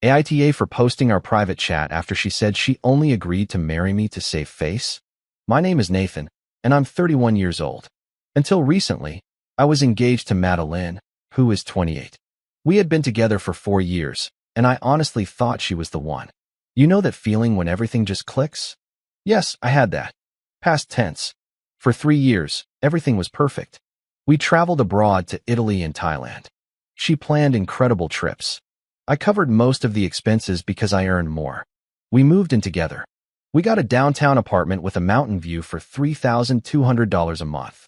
AITA for posting our private chat after she said she only agreed to marry me to save face? My name is Nathan, and I'm 31 years old. Until recently, I was engaged to Madeline, who is 28. We had been together for 4 years, and I honestly thought she was the one. You know that feeling when everything just clicks? Yes, I had that. Past tense. For 3 years, everything was perfect. We traveled abroad to Italy and Thailand. She planned incredible trips. I covered most of the expenses because I earned more. We moved in together. We got a downtown apartment with a mountain view for $3,200 a month.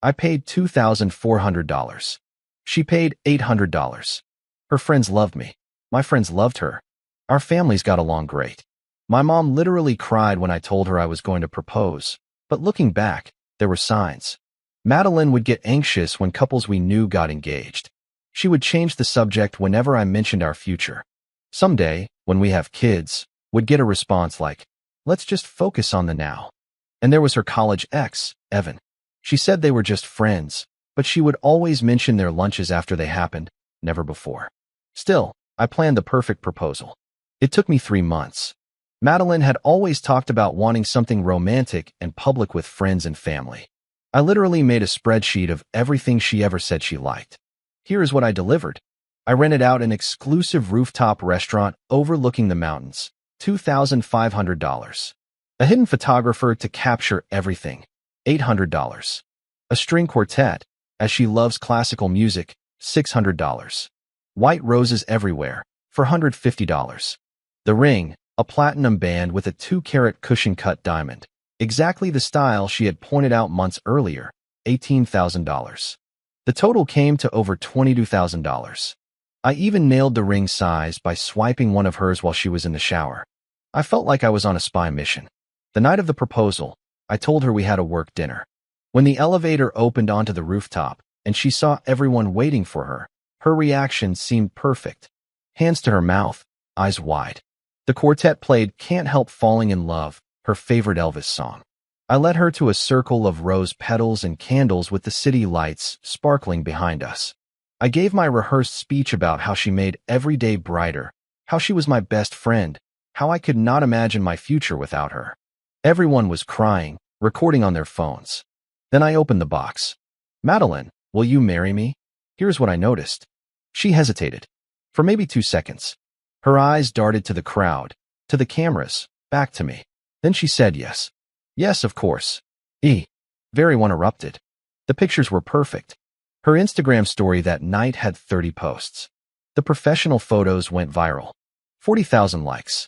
I paid $2,400. She paid $800. Her friends loved me. My friends loved her. Our families got along great. My mom literally cried when I told her I was going to propose, but looking back, there were signs. Madeline would get anxious when couples we knew got engaged. She would change the subject whenever I mentioned our future. Someday, when we have kids, would get a response like, "Let's just focus on the now." And there was her college ex, Evan. She said they were just friends, but she would always mention their lunches after they happened, never before. Still, I planned the perfect proposal. It took me 3 months. Madeline had always talked about wanting something romantic and public with friends and family. I literally made a spreadsheet of everything she ever said she liked. Here is what I delivered. I rented out an exclusive rooftop restaurant overlooking the mountains, $2,500. A hidden photographer to capture everything, $800. A string quartet, as she loves classical music, $600. White roses everywhere, $450. The ring, a platinum band with a 2-carat cushion-cut diamond, exactly the style she had pointed out months earlier, $18,000. The total came to over $22,000. I even nailed the ring size by swiping one of hers while she was in the shower. I felt like I was on a spy mission. The night of the proposal, I told her we had a work dinner. When the elevator opened onto the rooftop and she saw everyone waiting for her, her reaction seemed perfect. Hands to her mouth, eyes wide. The quartet played "Can't Help Falling in Love," her favorite Elvis song. I led her to a circle of rose petals and candles with the city lights sparkling behind us. I gave my rehearsed speech about how she made every day brighter, how she was my best friend, how I could not imagine my future without her. Everyone was crying, recording on their phones. Then I opened the box. "Madeline, will you marry me?" Here's what I noticed. She hesitated. For maybe 2 seconds. Her eyes darted to the crowd, to the cameras, back to me. Then she said yes. Yes, of course. Everyone erupted. The pictures were perfect. Her Instagram story that night had 30 posts. The professional photos went viral. 40,000 likes.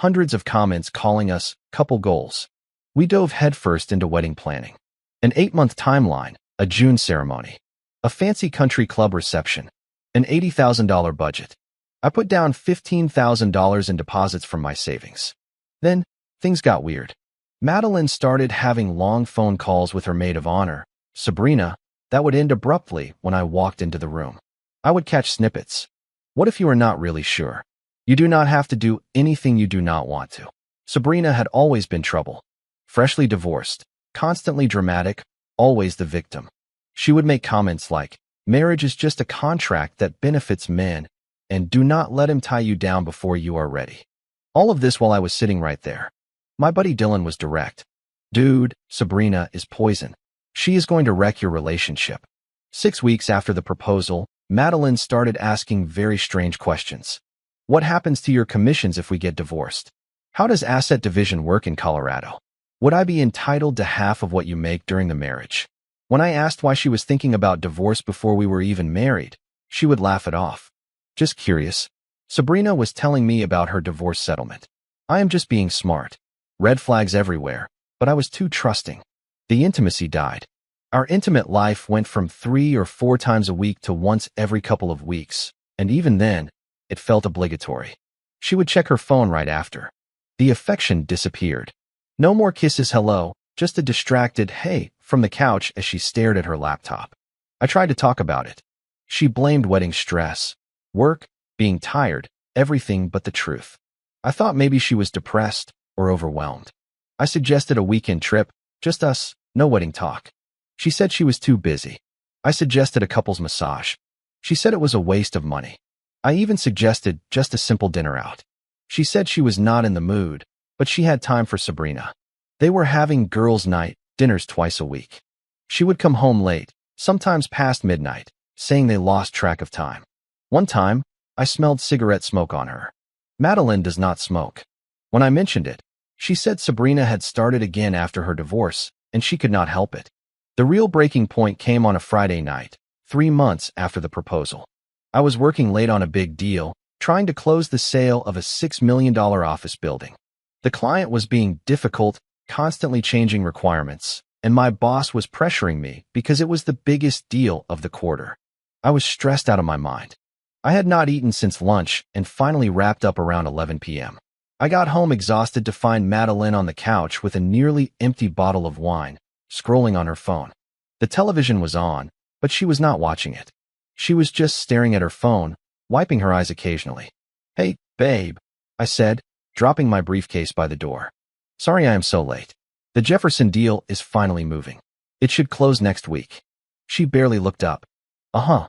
Hundreds of comments calling us couple goals. We dove headfirst into wedding planning. An 8-month timeline, a June ceremony, a fancy country club reception, an $80,000 budget. I put down $15,000 in deposits from my savings. Then, things got weird. Madeline started having long phone calls with her maid of honor, Sabrina, that would end abruptly when I walked into the room. I would catch snippets. "What if you are not really sure? You do not have to do anything you do not want to." Sabrina had always been trouble. Freshly divorced, constantly dramatic, always the victim. She would make comments like, "Marriage is just a contract that benefits men, and do not let him tie you down before you are ready." All of this while I was sitting right there. My buddy Dylan was direct. "Dude, Sabrina is poison. She is going to wreck your relationship." 6 weeks after the proposal, Madeline started asking very strange questions. "What happens to your commissions if we get divorced? How does asset division work in Colorado? Would I be entitled to half of what you make during the marriage?" When I asked why she was thinking about divorce before we were even married, she would laugh it off. "Just curious." Sabrina was telling me about her divorce settlement. I am just being smart. Red flags everywhere, but I was too trusting. The intimacy died. Our intimate life went from 3 or 4 times a week to once every couple of weeks, and even then, it felt obligatory. She would check her phone right after. The affection disappeared. No more kisses hello, just a distracted hey from the couch as she stared at her laptop. I tried to talk about it. She blamed wedding stress, work, being tired, everything but the truth. I thought maybe she was depressed or overwhelmed. I suggested a weekend trip, just us, no wedding talk. She said she was too busy. I suggested a couple's massage. She said it was a waste of money. I even suggested just a simple dinner out. She said she was not in the mood, but she had time for Sabrina. They were having girls' night, dinners twice a week. She would come home late, sometimes past midnight, saying they lost track of time. One time, I smelled cigarette smoke on her. Madeline does not smoke. When I mentioned it, she said Sabrina had started again after her divorce, and she could not help it. The real breaking point came on a Friday night, 3 months after the proposal. I was working late on a big deal, trying to close the sale of a $6 million office building. The client was being difficult, constantly changing requirements, and my boss was pressuring me because it was the biggest deal of the quarter. I was stressed out of my mind. I had not eaten since lunch and finally wrapped up around 11 p.m. I got home exhausted to find Madeline on the couch with a nearly empty bottle of wine, scrolling on her phone. The television was on, but she was not watching it. She was just staring at her phone, wiping her eyes occasionally. "Hey, babe," I said, dropping my briefcase by the door. "Sorry I am so late. The Jefferson deal is finally moving. It should close next week." She barely looked up. "Uh-huh.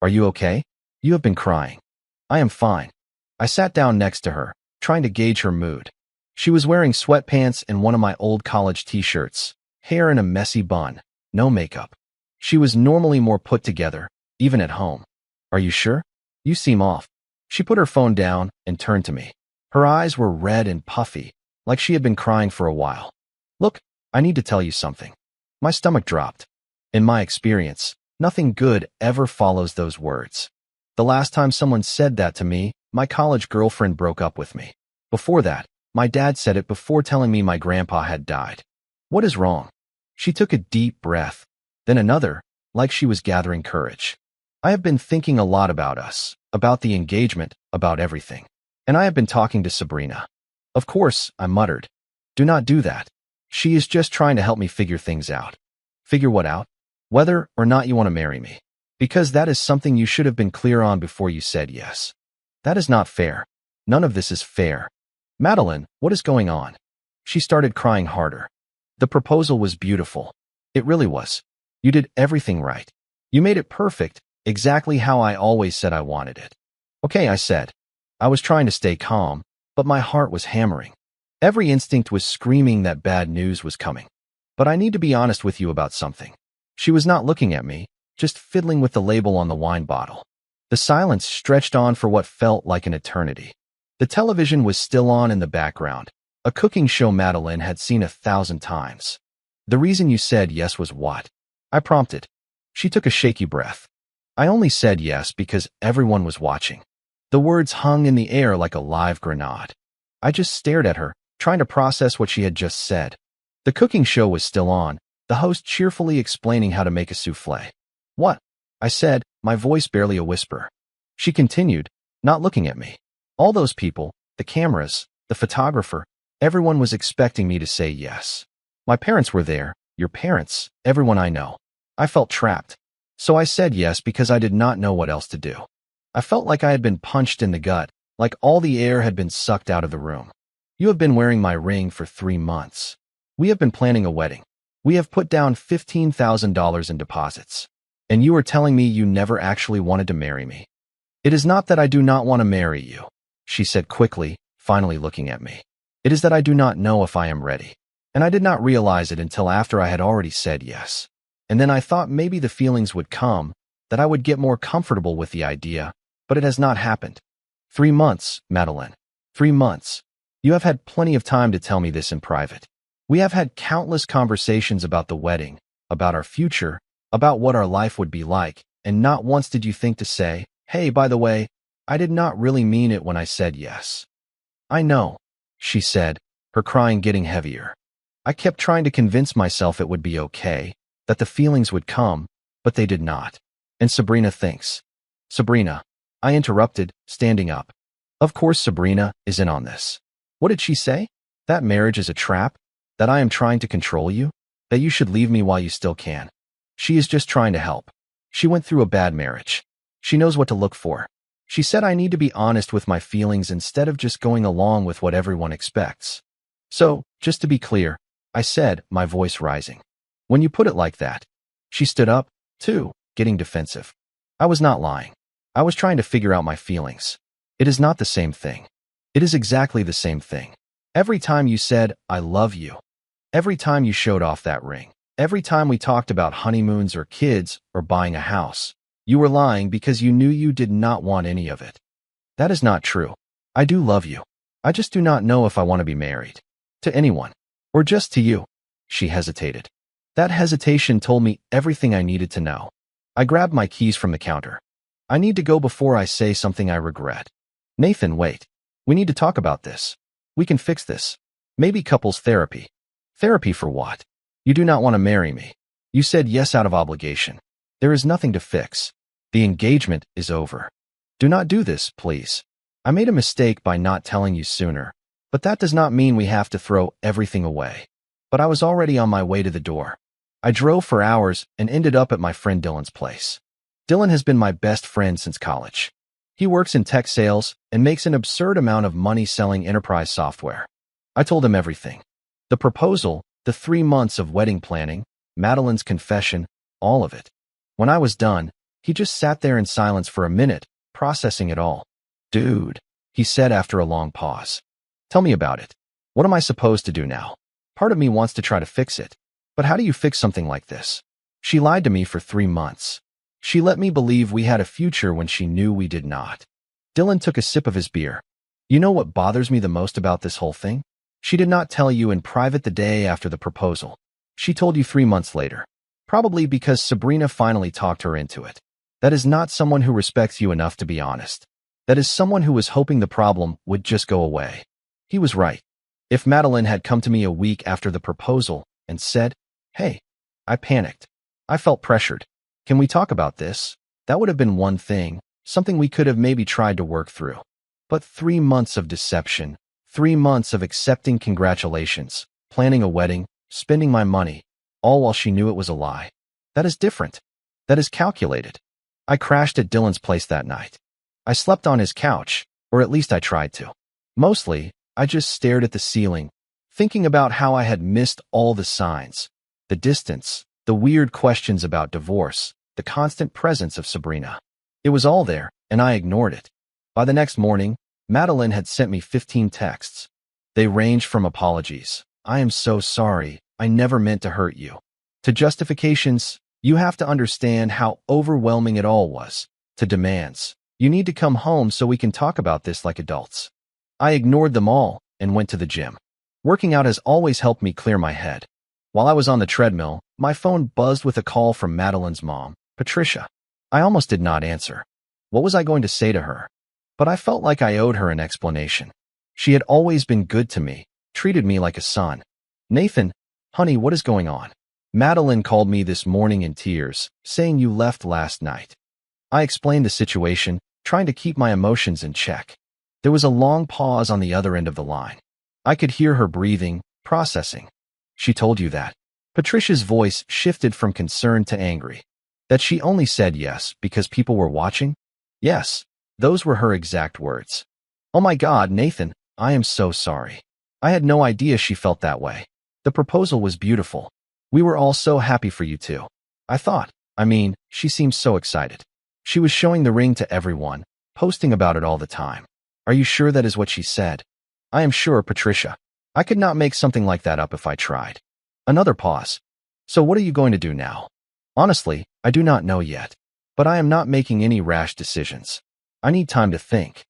Are you okay? You have been crying." "I am fine." I sat down next to her, trying to gauge her mood. She was wearing sweatpants and one of my old college t-shirts, hair in a messy bun, no makeup. She was normally more put together, even at home. "Are you sure? You seem off." She put her phone down and turned to me. Her eyes were red and puffy, like she had been crying for a while. "Look, I need to tell you something." My stomach dropped. In my experience, nothing good ever follows those words. The last time someone said that to me, my college girlfriend broke up with me. Before that, my dad said it before telling me my grandpa had died. "What is wrong?" She took a deep breath, then another, like she was gathering courage. "I have been thinking a lot about us, about the engagement, about everything. And I have been talking to Sabrina." "Of course," I muttered. "Do not do that. She is just trying to help me figure things out." "Figure what out?" "Whether or not you want to marry me. Because that is something you should have been clear on before you said yes." "That is not fair. None of this is fair." "Madeline, what is going on?" She started crying harder. "The proposal was beautiful. It really was. You did everything right. You made it perfect, exactly how I always said I wanted it." "Okay," I said. I was trying to stay calm, but my heart was hammering. Every instinct was screaming that bad news was coming. "But I need to be honest with you about something." She was not looking at me, just fiddling with the label on the wine bottle. The silence stretched on for what felt like an eternity. The television was still on in the background, a cooking show Madeline had seen 1,000 times. "The reason you said yes was what?" I prompted. She took a shaky breath. "I only said yes because everyone was watching." The words hung in the air like a live grenade. I just stared at her, trying to process what she had just said. The cooking show was still on, the host cheerfully explaining how to make a soufflé. "What?" I said, my voice barely a whisper. She continued, not looking at me. "All those people, the cameras, the photographer, everyone was expecting me to say yes. My parents were there, your parents, everyone I know." I felt trapped. So I said yes because I did not know what else to do. I felt like I had been punched in the gut, like all the air had been sucked out of the room. "You have been wearing my ring for 3 months. We have been planning a wedding. We have put down $15,000 in deposits. And you are telling me you never actually wanted to marry me." "It is not that I do not want to marry you," she said quickly, finally looking at me. "It is that I do not know if I am ready. And I did not realize it until after I had already said yes. And then I thought maybe the feelings would come, that I would get more comfortable with the idea, but it has not happened." 3 months, Madeline. 3 months. You have had plenty of time to tell me this in private. We have had countless conversations about the wedding, about our future, about what our life would be like, and not once did you think to say, "Hey, by the way, I did not really mean it when I said yes." "I know," she said, her crying getting heavier. "I kept trying to convince myself it would be okay, that the feelings would come, but they did not. And Sabrina thinks." "Sabrina," I interrupted, standing up. "Of course Sabrina is in on this. What did she say? That marriage is a trap? That I am trying to control you? That you should leave me while you still can? She is just trying to help. She went through a bad marriage. She knows what to look for. She said I need to be honest with my feelings instead of just going along with what everyone expects. So, just to be clear," I said, my voice rising. "When you put it like that." She stood up, too, getting defensive. I was not lying. I was trying to figure out my feelings. It is not the same thing. It is exactly the same thing. Every time you said, I love you. Every time you showed off that ring. Every time we talked about honeymoons or kids or buying a house. You were lying because you knew you did not want any of it. That is not true. I do love you. I just do not know if I want to be married. To anyone. Or just to you. She hesitated. That hesitation told me everything I needed to know. I grabbed my keys from the counter. I need to go before I say something I regret. Nathan, wait. We need to talk about this. We can fix this. Maybe couples therapy. Therapy for what? You do not want to marry me. You said yes out of obligation. There is nothing to fix. The engagement is over. Do not do this, please. I made a mistake by not telling you sooner, but that does not mean we have to throw everything away. But I was already on my way to the door. I drove for hours and ended up at my friend Dylan's place. Dylan has been my best friend since college. He works in tech sales and makes an absurd amount of money selling enterprise software. I told him everything. The proposal, the 3 months of wedding planning, Madeline's confession, all of it. When I was done, he just sat there in silence for a minute, processing it all. Dude, he said after a long pause. Tell me about it. What am I supposed to do now? Part of me wants to try to fix it. But how do you fix something like this? She lied to me for 3 months. She let me believe we had a future when she knew we did not. Dylan took a sip of his beer. You know what bothers me the most about this whole thing? She did not tell you in private the day after the proposal. She told you 3 months later. Probably because Sabrina finally talked her into it. That is not someone who respects you enough to be honest. That is someone who was hoping the problem would just go away. He was right. If Madeline had come to me a week after the proposal and said, hey, I panicked. I felt pressured. Can we talk about this? That would have been one thing, something we could have maybe tried to work through. But 3 months of deception, 3 months of accepting congratulations, planning a wedding, spending my money, all while she knew it was a lie. That is different. That is calculated. I crashed at Dylan's place that night. I slept on his couch, or at least I tried to. Mostly, I just stared at the ceiling, thinking about how I had missed all the signs, the distance, the weird questions about divorce, the constant presence of Sabrina. It was all there, and I ignored it. By the next morning, Madeline had sent me 15 texts. They ranged from apologies, I am so sorry, I never meant to hurt you, to justifications, you have to understand how overwhelming it all was, to demands, you need to come home so we can talk about this like adults. I ignored them all and went to the gym. Working out has always helped me clear my head. While I was on the treadmill, my phone buzzed with a call from Madeline's mom, Patricia. I almost did not answer. What was I going to say to her? But I felt like I owed her an explanation. She had always been good to me, treated me like a son. Nathan, honey, what is going on? Madeline called me this morning in tears, saying you left last night. I explained the situation, trying to keep my emotions in check. There was a long pause on the other end of the line. I could hear her breathing, processing. She told you that. Patricia's voice shifted from concern to angry. That she only said yes because people were watching? Yes, those were her exact words. Oh my God, Nathan, I am so sorry. I had no idea she felt that way. The proposal was beautiful. We were all so happy for you too. She seemed so excited. She was showing the ring to everyone, posting about it all the time. Are you sure that is what she said? I am sure, Patricia. I could not make something like that up if I tried. Another pause. So what are you going to do now? Honestly, I do not know yet. But I am not making any rash decisions. I need time to think.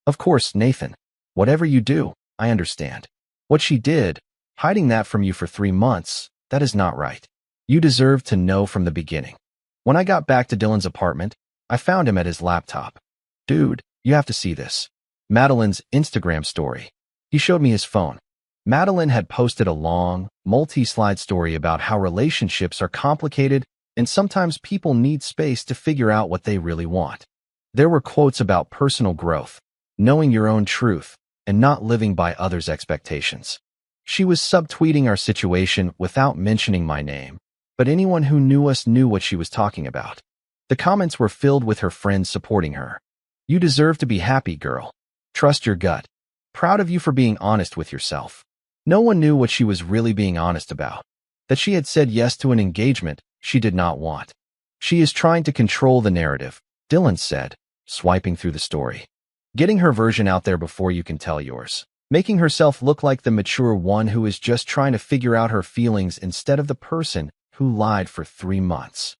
Of course, Nathan. Whatever you do, I understand. What she did, hiding that from you for 3 months, that is not right. You deserve to know from the beginning. When I got back to Dylan's apartment, I found him at his laptop. Dude, you have to see this. Madeline's Instagram story. He showed me his phone. Madeline had posted a long, multi-slide story about how relationships are complicated and sometimes people need space to figure out what they really want. There were quotes about personal growth, knowing your own truth, and not living by others' expectations. She was subtweeting our situation without mentioning my name, but anyone who knew us knew what she was talking about. The comments were filled with her friends supporting her. You deserve to be happy, girl. Trust your gut. Proud of you for being honest with yourself. No one knew what she was really being honest about. That she had said yes to an engagement she did not want. She is trying to control the narrative, Dylan said, swiping through the story. Getting her version out there before you can tell yours. Making herself look like the mature one who is just trying to figure out her feelings instead of the person who lied for 3 months.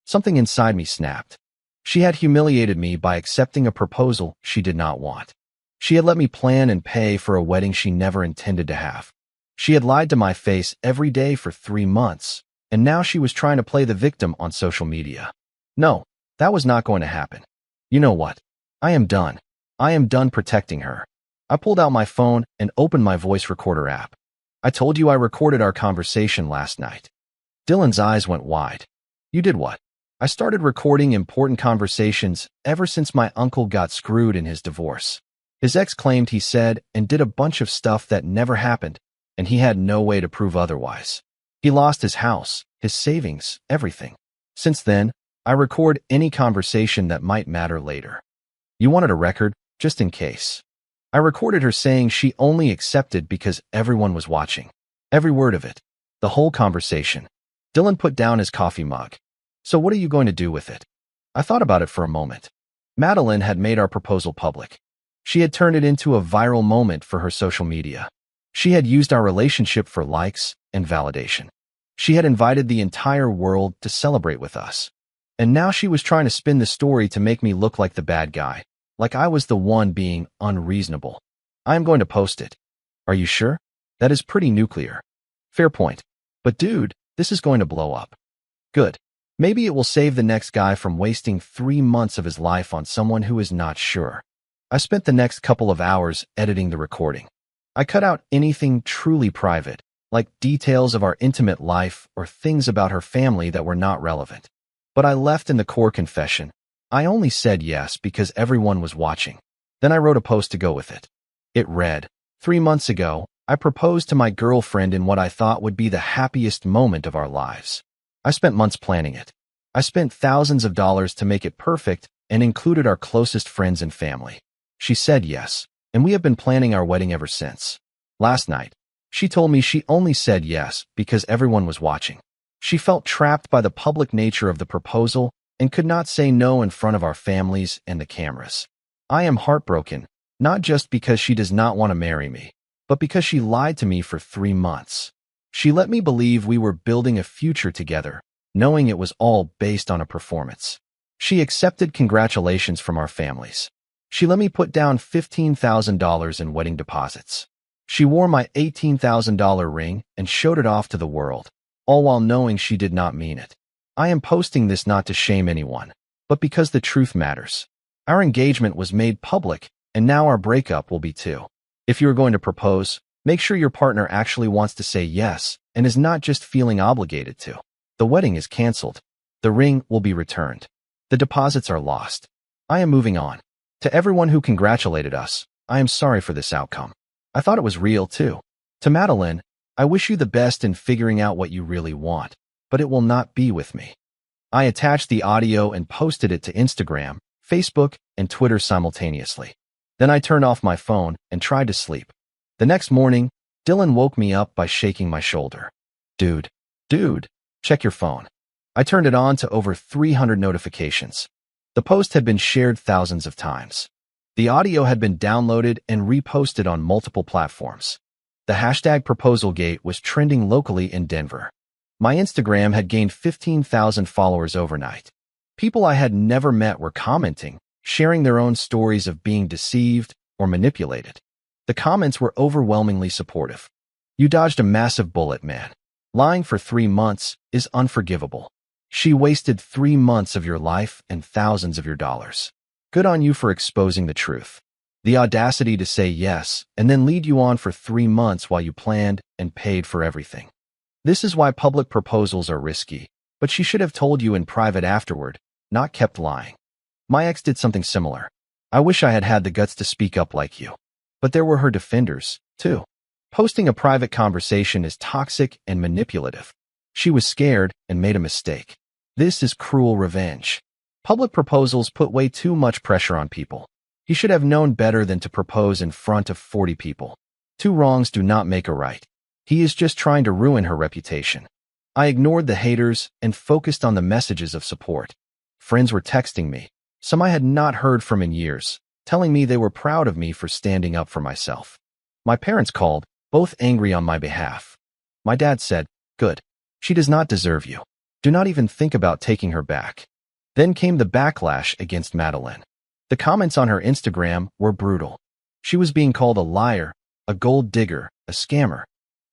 Something inside me snapped. She had humiliated me by accepting a proposal she did not want. She had let me plan and pay for a wedding she never intended to have. She had lied to my face every day for 3 months, and now she was trying to play the victim on social media. No, that was not going to happen. You know what? I am done. I am done protecting her. I pulled out my phone and opened my voice recorder app. I told you I recorded our conversation last night. Dylan's eyes went wide. You did what? I started recording important conversations ever since my uncle got screwed in his divorce. His ex claimed he said and did a bunch of stuff that never happened, and he had no way to prove otherwise. He lost his house, his savings, everything. Since then, I record any conversation that might matter later. You wanted a record, just in case. I recorded her saying she only accepted because everyone was watching. Every word of it. The whole conversation. Dylan put down his coffee mug. So what are you going to do with it? I thought about it for a moment. Madeline had made our proposal public. She had turned it into a viral moment for her social media. She had used our relationship for likes and validation. She had invited the entire world to celebrate with us. And now she was trying to spin the story to make me look like the bad guy, like I was the one being unreasonable. I am going to post it. Are you sure? That is pretty nuclear. Fair point. But dude, this is going to blow up. Good. Maybe it will save the next guy from wasting 3 months of his life on someone who is not sure. I spent the next couple of hours editing the recording. I cut out anything truly private, like details of our intimate life or things about her family that were not relevant. But I left in the core confession. I only said yes because everyone was watching. Then I wrote a post to go with it. It read, 3 months ago, I proposed to my girlfriend in what I thought would be the happiest moment of our lives. I spent months planning it. I spent thousands of dollars to make it perfect and included our closest friends and family. She said yes, and we have been planning our wedding ever since. Last night, she told me she only said yes because everyone was watching. She felt trapped by the public nature of the proposal and could not say no in front of our families and the cameras. I am heartbroken, not just because she does not want to marry me, but because she lied to me for 3 months. She let me believe we were building a future together, knowing it was all based on a performance. She accepted congratulations from our families. She let me put down $15,000 in wedding deposits. She wore my $18,000 ring and showed it off to the world, all while knowing she did not mean it. I am posting this not to shame anyone, but because the truth matters. Our engagement was made public, and now our breakup will be too. If you are going to propose, make sure your partner actually wants to say yes and is not just feeling obligated to. The wedding is canceled. The ring will be returned. The deposits are lost. I am moving on. To everyone who congratulated us, I am sorry for this outcome. I thought it was real too. To Madeline, I wish you the best in figuring out what you really want, but it will not be with me. I attached the audio and posted it to Instagram, Facebook, and Twitter simultaneously. Then I turned off my phone and tried to sleep. The next morning, Dylan woke me up by shaking my shoulder. Dude, check your phone. I turned it on to over 300 notifications. The post had been shared thousands of times. The audio had been downloaded and reposted on multiple platforms. The hashtag ProposalGate was trending locally in Denver. My Instagram had gained 15,000 followers overnight. People I had never met were commenting, sharing their own stories of being deceived or manipulated. The comments were overwhelmingly supportive. You dodged a massive bullet, man. Lying for 3 months is unforgivable. She wasted 3 months of your life and thousands of your dollars. Good on you for exposing the truth. The audacity to say yes and then lead you on for 3 months while you planned and paid for everything. This is why public proposals are risky, but she should have told you in private afterward, not kept lying. My ex did something similar. I wish I had had the guts to speak up like you. But there were her defenders, too. Posting a private conversation is toxic and manipulative. She was scared and made a mistake. This is cruel revenge. Public proposals put way too much pressure on people. He should have known better than to propose in front of 40 people. 2 wrongs do not make a right. He is just trying to ruin her reputation. I ignored the haters and focused on the messages of support. Friends were texting me, some I had not heard from in years, telling me they were proud of me for standing up for myself. My parents called, both angry on my behalf. My dad said, "Good. She does not deserve you. Do not even think about taking her back." Then came the backlash against Madeline. The comments on her Instagram were brutal. She was being called a liar, a gold digger, a scammer.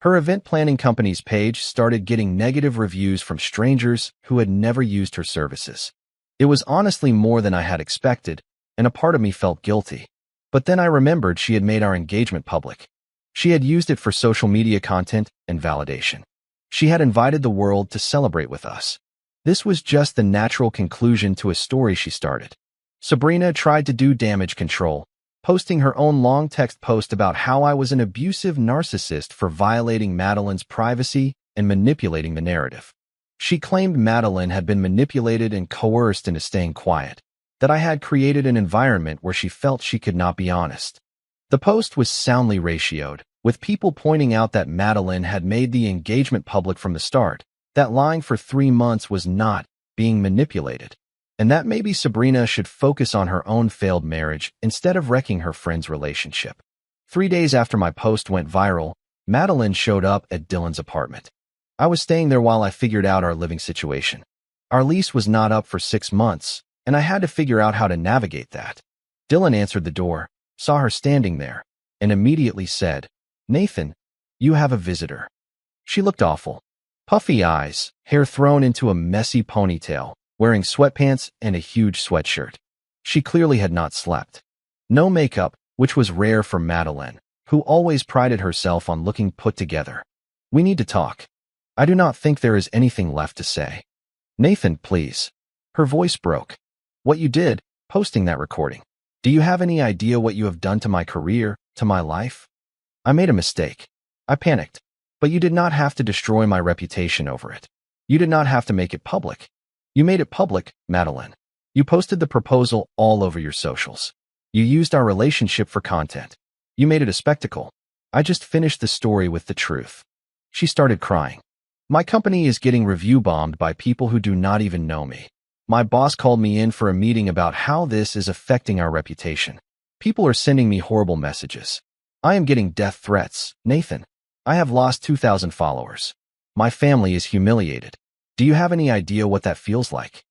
Her event planning company's page started getting negative reviews from strangers who had never used her services. It was honestly more than I had expected, and a part of me felt guilty. But then I remembered she had made our engagement public. She had used it for social media content and validation. She had invited the world to celebrate with us. This was just the natural conclusion to a story she started. Sabrina tried to do damage control, posting her own long text post about how I was an abusive narcissist for violating Madeline's privacy and manipulating the narrative. She claimed Madeline had been manipulated and coerced into staying quiet, that I had created an environment where she felt she could not be honest. The post was soundly ratioed, with people pointing out that Madeline had made the engagement public from the start, that lying for 3 months was not being manipulated, and that maybe Sabrina should focus on her own failed marriage instead of wrecking her friend's relationship. 3 days after my post went viral, Madeline showed up at Dylan's apartment. I was staying there while I figured out our living situation. Our lease was not up for 6 months, and I had to figure out how to navigate that. Dylan answered the door, saw her standing there, and immediately said, "Nathan, you have a visitor." She looked awful. Puffy eyes, hair thrown into a messy ponytail, wearing sweatpants and a huge sweatshirt. She clearly had not slept. No makeup, which was rare for Madeline, who always prided herself on looking put together. "We need to talk. I do not think there is anything left to say." "Nathan, please." Her voice broke. "What you did, posting that recording. Do you have any idea what you have done to my career, to my life?" "I made a mistake. I panicked. But you did not have to destroy my reputation over it. You did not have to make it public. You made it public, Madeline. You posted the proposal all over your socials. You used our relationship for content. You made it a spectacle. I just finished the story with the truth." She started crying. "My company is getting review bombed by people who do not even know me. My boss called me in for a meeting about how this is affecting our reputation. People are sending me horrible messages. I am getting death threats, Nathan. I have lost 2,000 followers. My family is humiliated. Do you have any idea what that feels like?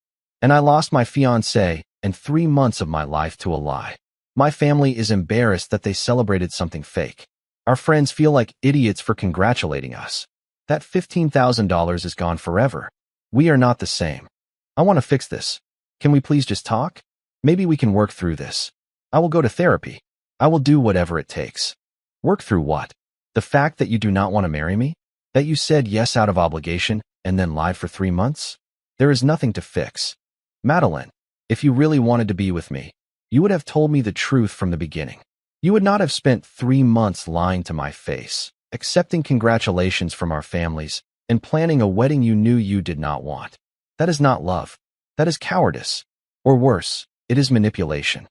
And I lost my fiancé and 3 months of my life to a lie. My family is embarrassed that they celebrated something fake. Our friends feel like idiots for congratulating us. That $15,000 is gone forever. We are not the same. I want to fix this. Can we please just talk? Maybe we can work through this. I will go to therapy. I will do whatever it takes." "Work through what? The fact that you do not want to marry me? That you said yes out of obligation and then lied for 3 months? There is nothing to fix. Madeline, if you really wanted to be with me, you would have told me the truth from the beginning. You would not have spent 3 months lying to my face, accepting congratulations from our families, and planning a wedding you knew you did not want. That is not love. That is cowardice. Or worse, it is manipulation."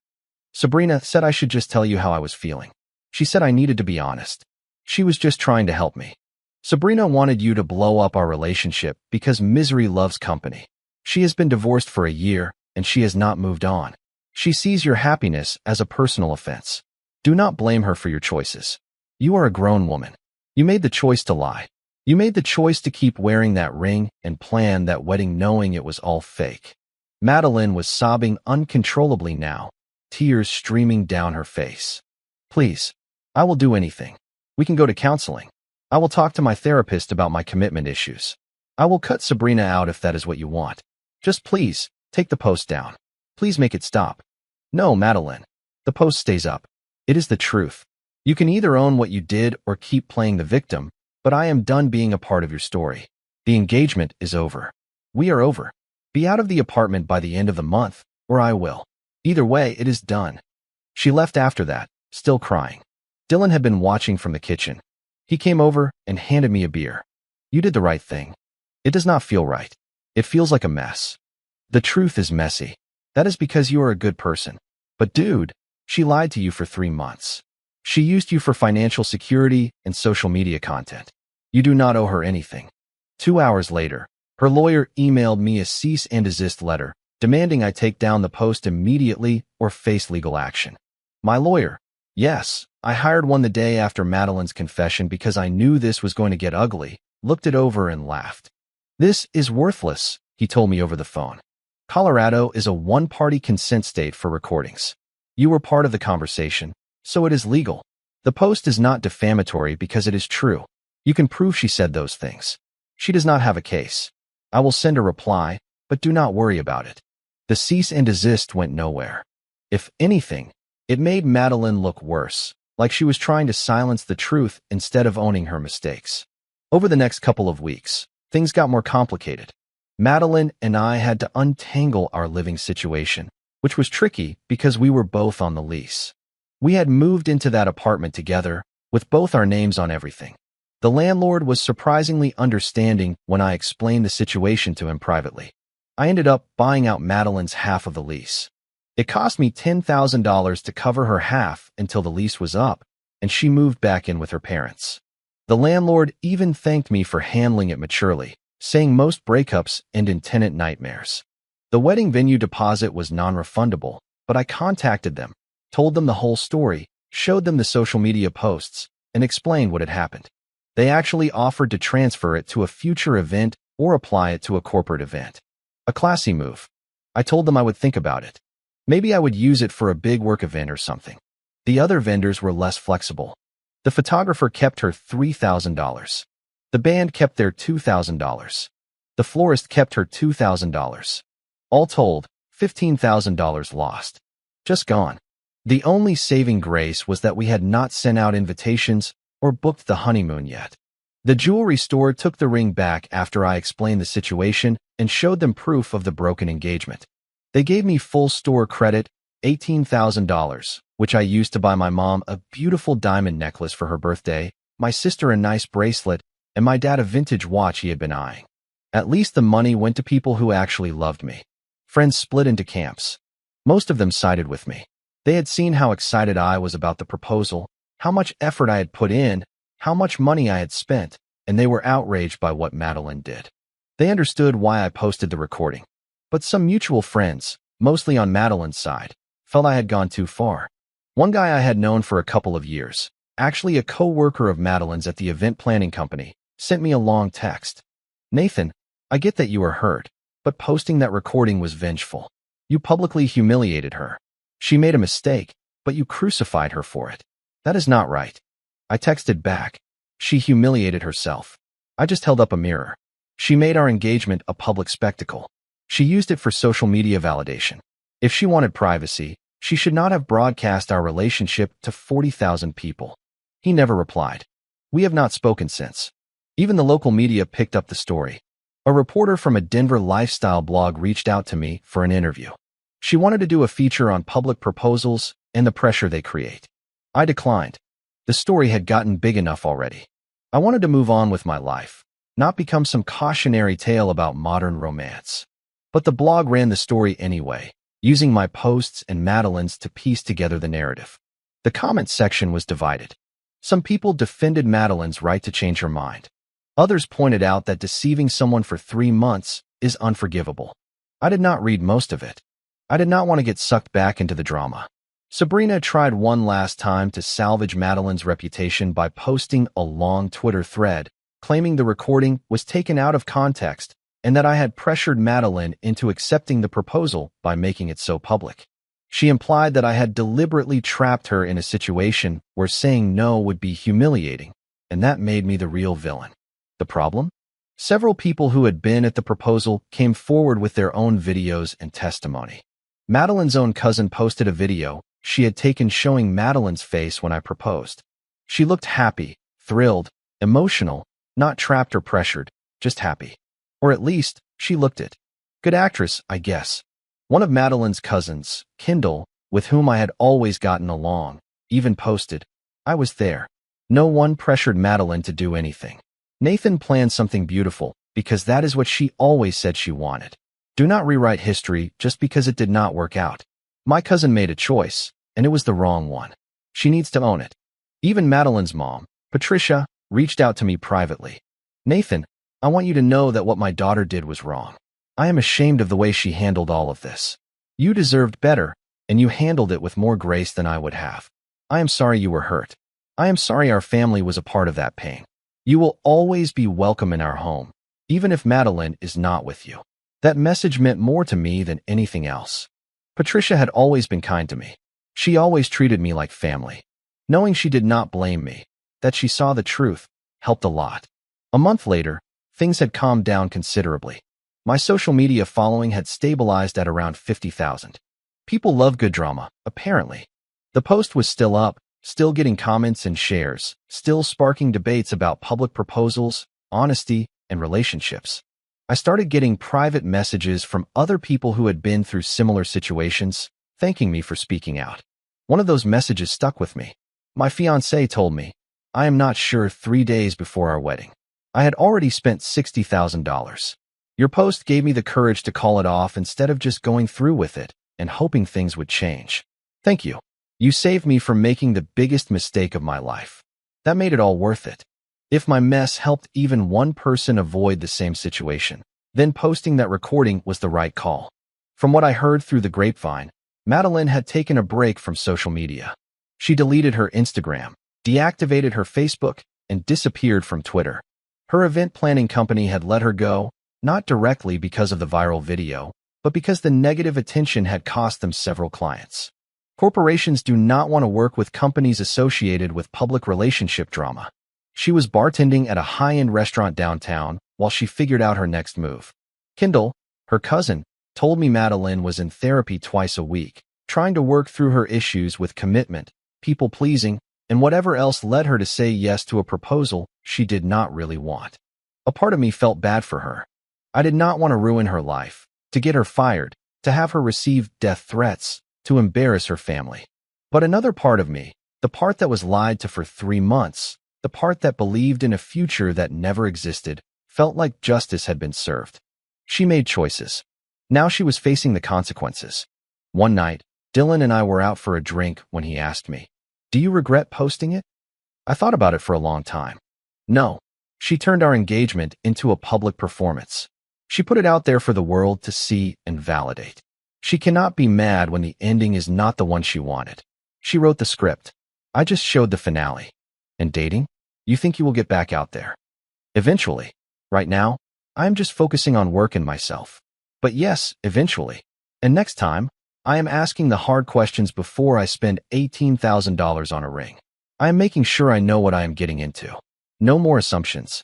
Sabrina said I should just tell you how I was feeling. She said I needed to be honest. She was just trying to help me. Sabrina wanted you to blow up our relationship because misery loves company. She has been divorced for a year, and she has not moved on. She sees your happiness as a personal offense. Do not blame her for your choices. You are a grown woman. You made the choice to lie. You made the choice to keep wearing that ring and plan that wedding knowing it was all fake. Madeline was sobbing uncontrollably now, tears streaming down her face. "Please, I will do anything. We can go to counseling. I will talk to my therapist about my commitment issues. I will cut Sabrina out if that is what you want. Just please, take the post down. Please make it stop." "No, Madeline. The post stays up. It is the truth. You can either own what you did or keep playing the victim, but I am done being a part of your story. The engagement is over. We are over. Be out of the apartment by the end of the month, or I will. Either way, it is done." She left after that, still crying. Dylan had been watching from the kitchen. He came over and handed me a beer. "You did the right thing. It does not feel right. It feels like a mess. The truth is messy. That is because you are a good person. But dude, she lied to you for 3 months. She used you for financial security and social media content. You do not owe her anything." 2 hours later, her lawyer emailed me a cease and desist letter, demanding I take down the post immediately or face legal action. My lawyer, yes, I hired one the day after Madeline's confession because I knew this was going to get ugly, looked it over and laughed. This is worthless, he told me over the phone. Colorado is a one-party consent state for recordings. You were part of the conversation, so it is legal. The post is not defamatory because it is true. You can prove she said those things. She does not have a case. I will send a reply, but do not worry about it. The cease and desist went nowhere. If anything, it made Madeline look worse, like she was trying to silence the truth instead of owning her mistakes. Over the next couple of weeks, things got more complicated. Madeline and I had to untangle our living situation, which was tricky because we were both on the lease. We had moved into that apartment together, with both our names on everything. The landlord was surprisingly understanding when I explained the situation to him privately. I ended up buying out Madeline's half of the lease. It cost me $10,000 to cover her half until the lease was up, and she moved back in with her parents. The landlord even thanked me for handling it maturely, saying most breakups end in tenant nightmares. The wedding venue deposit was non-refundable, but I contacted them, told them the whole story, showed them the social media posts, and explained what had happened. They actually offered to transfer it to a future event or apply it to a corporate event. A classy move. I told them I would think about it. Maybe I would use it for a big work event or something. The other vendors were less flexible. The photographer kept her $3,000. The band kept their $2,000. The florist kept her $2,000. All told, $15,000 lost. Just gone. The only saving grace was that we had not sent out invitations or booked the honeymoon yet. The jewelry store took the ring back after I explained the situation and showed them proof of the broken engagement. They gave me full store credit, $18,000, which I used to buy my mom a beautiful diamond necklace for her birthday, my sister a nice bracelet, and my dad a vintage watch he had been eyeing. At least the money went to people who actually loved me. Friends split into camps. Most of them sided with me. They had seen how excited I was about the proposal, how much effort I had put in, how much money I had spent, and they were outraged by what Madeline did. They understood why I posted the recording. But some mutual friends, mostly on Madeline's side, felt I had gone too far. One guy I had known for a couple of years, actually a co-worker of Madeline's at the event planning company, sent me a long text. Nathan, I get that you are hurt, but posting that recording was vengeful. You publicly humiliated her. She made a mistake, but you crucified her for it. That is not right. I texted back. She humiliated herself. I just held up a mirror. She made our engagement a public spectacle. She used it for social media validation. If she wanted privacy, she should not have broadcast our relationship to 40,000 people. He never replied. We have not spoken since. Even the local media picked up the story. A reporter from a Denver lifestyle blog reached out to me for an interview. She wanted to do a feature on public proposals and the pressure they create. I declined. The story had gotten big enough already. I wanted to move on with my life, not become some cautionary tale about modern romance. But the blog ran the story anyway, using my posts and Madeline's to piece together the narrative. The comments section was divided. Some people defended Madeline's right to change her mind. Others pointed out that deceiving someone for 3 months is unforgivable. I did not read most of it. I did not want to get sucked back into the drama. Sabrina tried one last time to salvage Madeline's reputation by posting a long Twitter thread, claiming the recording was taken out of context and that I had pressured Madeline into accepting the proposal by making it so public. She implied that I had deliberately trapped her in a situation where saying no would be humiliating, and that made me the real villain. The problem? Several people who had been at the proposal came forward with their own videos and testimony. Madeline's own cousin posted a video she had taken showing Madeline's face when I proposed. She looked happy, thrilled, emotional, not trapped or pressured, just happy. Or at least, she looked it. Good actress, I guess. One of Madeline's cousins, Kendall, with whom I had always gotten along, even posted, I was there. No one pressured Madeline to do anything. Nathan planned something beautiful, because that is what she always said she wanted. Do not rewrite history just because it did not work out. My cousin made a choice, and it was the wrong one. She needs to own it. Even Madeline's mom, Patricia, reached out to me privately. Nathan, I want you to know that what my daughter did was wrong. I am ashamed of the way she handled all of this. You deserved better, and you handled it with more grace than I would have. I am sorry you were hurt. I am sorry our family was a part of that pain. You will always be welcome in our home, even if Madeline is not with you." That message meant more to me than anything else. Patricia had always been kind to me. She always treated me like family. Knowing she did not blame me, that she saw the truth, helped a lot. A month later, things had calmed down considerably. My social media following had stabilized at around 50,000. People love good drama, apparently. The post was still up, still getting comments and shares, still sparking debates about public proposals, honesty, and relationships. I started getting private messages from other people who had been through similar situations, thanking me for speaking out. One of those messages stuck with me. My fiancé told me, "I am not sure 3 days before our wedding. I had already spent $60,000. Your post gave me the courage to call it off instead of just going through with it and hoping things would change. Thank you. You saved me from making the biggest mistake of my life. That made it all worth it." If my mess helped even one person avoid the same situation, then posting that recording was the right call. From what I heard through the grapevine, Madeline had taken a break from social media. She deleted her Instagram, deactivated her Facebook, and disappeared from Twitter. Her event planning company had let her go, not directly because of the viral video, but because the negative attention had cost them several clients. Corporations do not want to work with companies associated with public relationship drama. She was bartending at a high-end restaurant downtown while she figured out her next move. Kendall, her cousin, told me Madeline was in therapy twice a week, trying to work through her issues with commitment, people-pleasing, and whatever else led her to say yes to a proposal she did not really want. A part of me felt bad for her. I did not want to ruin her life, to get her fired, to have her receive death threats, to embarrass her family. But another part of me, the part that was lied to for 3 months, the part that believed in a future that never existed, felt like justice had been served. She made choices. Now she was facing the consequences. One night, Dylan and I were out for a drink when he asked me, "Do you regret posting it?" I thought about it for a long time. No. She turned our engagement into a public performance. She put it out there for the world to see and validate. She cannot be mad when the ending is not the one she wanted. She wrote the script. I just showed the finale. And dating? You think you will get back out there? Eventually. Right now, I am just focusing on work and myself. But yes, eventually. And next time, I am asking the hard questions before I spend $18,000 on a ring. I am making sure I know what I am getting into. No more assumptions.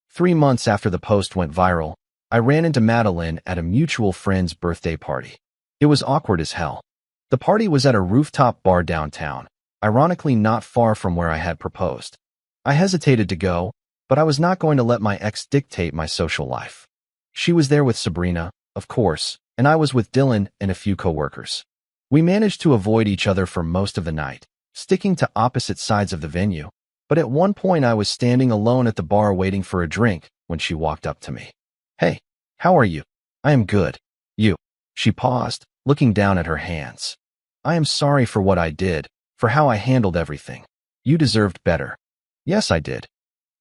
3 months after the post went viral, I ran into Madeline at a mutual friend's birthday party. It was awkward as hell. The party was at a rooftop bar downtown, ironically not far from where I had proposed. I hesitated to go, but I was not going to let my ex dictate my social life. She was there with Sabrina, of course, and I was with Dylan and a few coworkers. We managed to avoid each other for most of the night, sticking to opposite sides of the venue, but at one point I was standing alone at the bar waiting for a drink when she walked up to me. "Hey, how are you?" "I am good. You?" She paused, looking down at her hands. "I am sorry for what I did, for how I handled everything. You deserved better." "Yes, I did.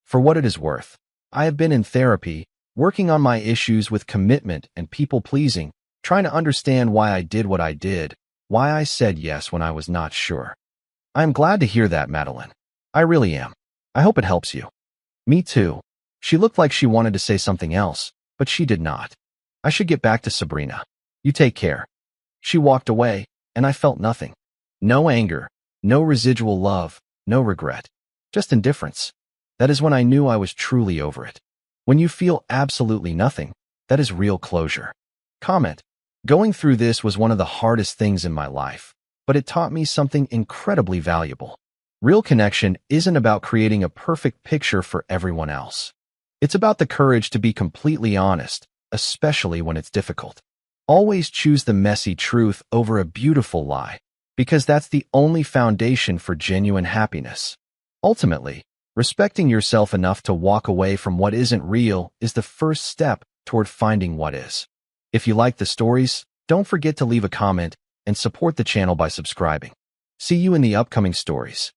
For what it is worth. I have been in therapy, working on my issues with commitment and people-pleasing, trying to understand why I did what I did, why I said yes when I was not sure." "I am glad to hear that, Madeline. I really am. I hope it helps you." "Me too." She looked like she wanted to say something else, but she did not. "I should get back to Sabrina. You take care." She walked away, and I felt nothing. No anger, no residual love, no regret. Just indifference. That is when I knew I was truly over it. When you feel absolutely nothing, that is real closure. Comment. Going through this was one of the hardest things in my life, but it taught me something incredibly valuable. Real connection isn't about creating a perfect picture for everyone else. It's about the courage to be completely honest, especially when it's difficult. Always choose the messy truth over a beautiful lie, because that's the only foundation for genuine happiness. Ultimately, respecting yourself enough to walk away from what isn't real is the first step toward finding what is. If you like the stories, don't forget to leave a comment and support the channel by subscribing. See you in the upcoming stories.